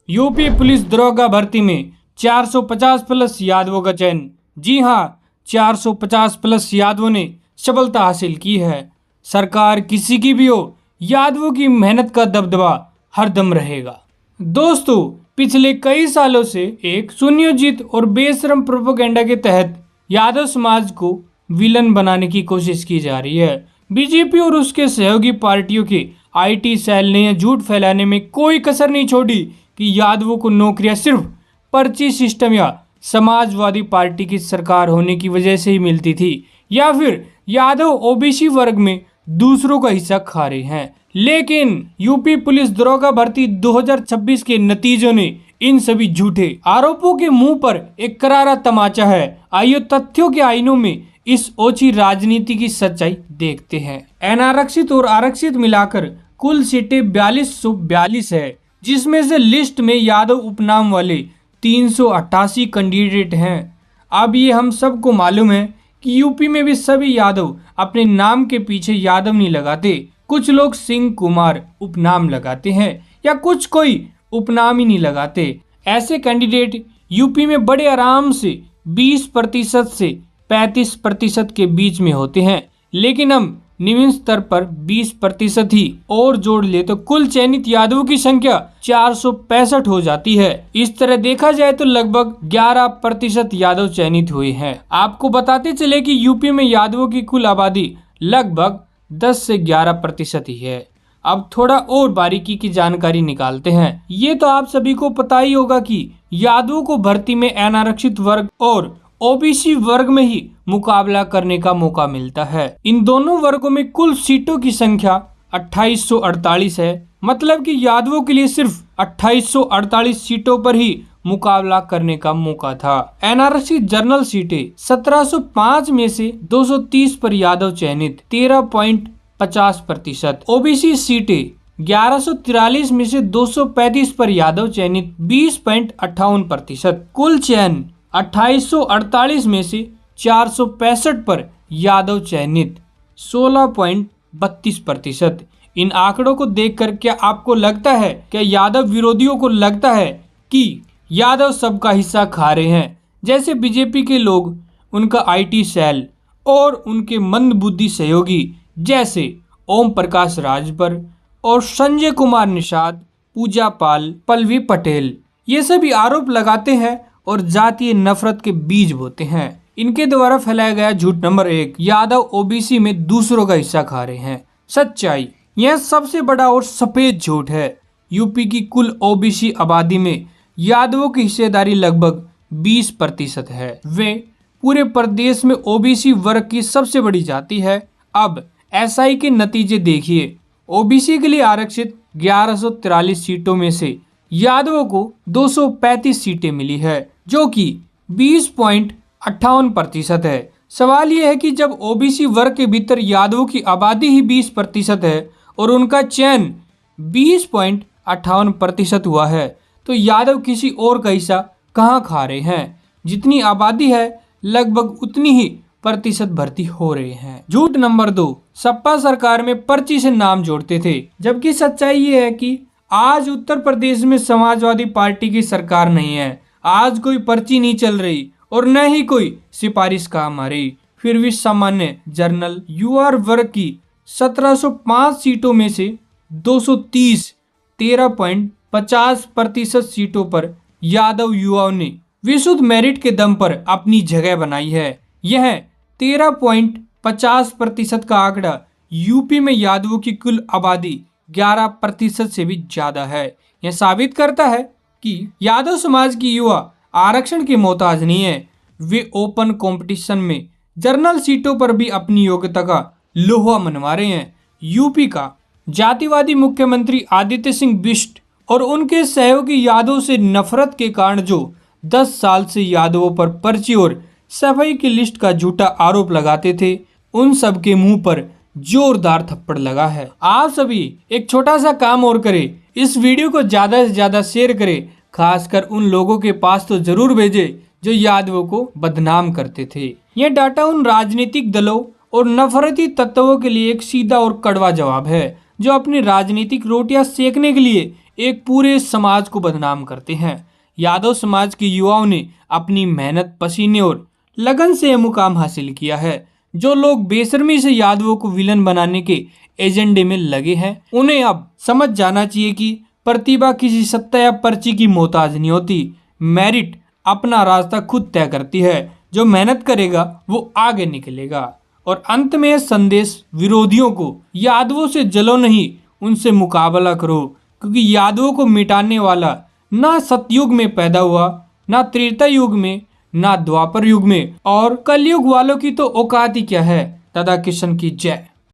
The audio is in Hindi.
यूपी पुलिस दरोगा भर्ती में 450 प्लस यादवों का चयन। जी हाँ, 450 प्लस यादवों ने सफलता हासिल की है। सरकार किसी की भी हो, यादवों की मेहनत का दबदबा हरदम रहेगा। दोस्तों, पिछले कई सालों से एक सुनियोजित और बेशरम प्रोपेगेंडा के तहत यादव समाज को विलन बनाने की कोशिश की जा रही है। बीजेपी और उसके सहयोगी पार्टियों के आईटी सेल ने यह झूठ फैलाने में कोई कसर नहीं छोड़ी कि यादवों को नौकरियां सिर्फ पर्ची सिस्टम या समाजवादी पार्टी की सरकार होने की वजह से ही मिलती थी, या फिर यादव ओबीसी वर्ग में दूसरों का हिस्सा खा रहे हैं। लेकिन यूपी पुलिस दरोगा भर्ती 2026 के नतीजों ने इन सभी झूठे आरोपों के मुंह पर एक करारा तमाचा है। आइए तथ्यों के आईनों में इस ओछी राजनीति की सच्चाई देखते हैं। अनारक्षित और आरक्षित मिलाकर कुल सीटें 4242 है, जिसमें से लिस्ट में यादव उपनाम वाले 388 कैंडिडेट हैं। अब ये हम सबको मालूम है कि यूपी में भी सभी यादव अपने नाम के पीछे यादव नहीं लगाते। कुछ लोग सिंह कुमार उपनाम लगाते हैं या कुछ कोई उपनाम ही नहीं लगाते। ऐसे कैंडिडेट यूपी में बड़े आराम से 20% से 35% के बीच में होते हैं, लेकिन हम निम्न स्तर पर 20% ही और जोड़ ले तो कुल चयनित यादवों की संख्या 465 हो जाती है। इस तरह देखा जाए तो लगभग 11% यादव चयनित हुए हैं। आपको बताते चले कि यूपी में यादवों की कुल आबादी लगभग 10 से 11% ही है। अब थोड़ा और बारीकी की जानकारी निकालते हैं। ये तो आप सभी को पता ही होगा कि यादवों को भर्ती में अनारक्षित वर्ग और ओबीसी वर्ग में ही मुकाबला करने का मौका मिलता है। इन दोनों वर्गों में कुल सीटों की संख्या 2848 है, मतलब कि यादवों के लिए सिर्फ 2848 सीटों पर ही मुकाबला करने का मौका था। अनारक्षित जनरल सीटें 1705 में से 230 पर यादव चयनित 13.50%, ओबीसी सीटें 1143 में से 235 पर यादव चयनित 20.58%, कुल चयन 2848 में से 465 पर यादव चयनित 16.32%। इन आंकड़ों को देखकर क्या आपको लगता है, क्या यादव विरोधियों को लगता है कि यादव सबका हिस्सा खा रहे हैं? जैसे बीजेपी के लोग, उनका आईटी सेल और उनके मंदबुद्धि सहयोगी जैसे ओम प्रकाश राजभर और संजय कुमार निषाद, पूजा पाल, पल्लवी पटेल, ये सभी आरोप लगाते हैं और जातीय नफरत के बीज बोते हैं। इनके द्वारा फैलाया गया झूठ नंबर 1, यादव ओबीसी में दूसरों का हिस्सा खा रहे हैं। सच्चाई, यह सबसे बड़ा और सफेद झूठ है। यूपी की कुल ओबीसी आबादी में यादवों की हिस्सेदारी लगभग 20% है। वे पूरे प्रदेश में ओबीसी वर्ग की सबसे बड़ी जाति है। अब एसआई के नतीजे देखिए। ओबीसी के लिए आरक्षित 1143 सीटों में से यादवों को 235 सीटें मिली है, जो कि 20.58% है। सवाल यह है कि जब ओबीसी वर्ग के भीतर यादवों की आबादी ही 20% है और उनका चयन 20.58% हुआ है, तो यादव किसी और का हिस्सा कहाँ खा रहे हैं? जितनी आबादी है लगभग उतनी ही प्रतिशत भर्ती हो रहे हैं। झूठ नंबर 2, सपा सरकार में पर्ची से नाम जोड़ते थे, जबकि सच्चाई ये है कि आज उत्तर प्रदेश में समाजवादी पार्टी की सरकार नहीं है। आज कोई पर्ची नहीं चल रही और न ही कोई सिफारिश काम आ रही। फिर भी सामान्य जर्नल यूआर वर्ग की 1705 सीटों में से 230 13.50% सीटों पर यादव युवाओं ने विशुद्ध मेरिट के दम पर अपनी जगह बनाई है। यह 13.50% का आंकड़ा यूपी में यादवों की कुल आबादी 11% से भी ज्यादा है। यह साबित करता है कि यादव समाज की युवा आरक्षण के मोहताज नहीं है। वे ओपन कंपटीशन में जनरल सीटों पर भी अपनी योग्यता का लोहा मनवा रहे हैं। यूपी का जातिवादी मुख्यमंत्री आदित्य सिंह बिष्ट और उनके सहयोगी यादव से नफरत के कारण जो 10 साल से यादवों पर पर्ची और सफाई की लिस्ट का झूठा आरोप लगाते थे, उन सब के मुंह पर जोरदार थप्पड़ लगा है। आप सभी एक छोटा सा काम और करें, इस वीडियो को ज्यादा से ज्यादा शेयर करें, खासकर उन लोगों के पास तो जरूर भेजें जो यादवों को बदनाम करते थे। यह डाटा उन राजनीतिक दलों और नफरती तत्वों के लिए एक सीधा और कड़वा जवाब है जो अपनी राजनीतिक रोटियां सेकने के लिए एक पूरे समाज को बदनाम करते हैं। यादव समाज के युवाओं ने अपनी मेहनत, पसीने और लगन से यह मुकाम हासिल किया है। जो लोग बेशर्मी से यादवों को विलन बनाने के एजेंडे में लगे हैं, उन्हें अब समझ जाना चाहिए कि प्रतिभा किसी सत्ता या पर्ची की मोहताज नहीं होती। मेरिट अपना रास्ता खुद तय करती है। जो मेहनत करेगा वो आगे निकलेगा। और अंत में यह संदेश विरोधियों को, यादवों से जलो नहीं, उनसे मुकाबला करो, क्योंकि यादवों को मिटाने वाला ना सतयुग में पैदा हुआ, ना त्रेता युग में, ना द्वापर युग में, और कलयुग वालों की तो औकात ही क्या है। दादा किशन की जय।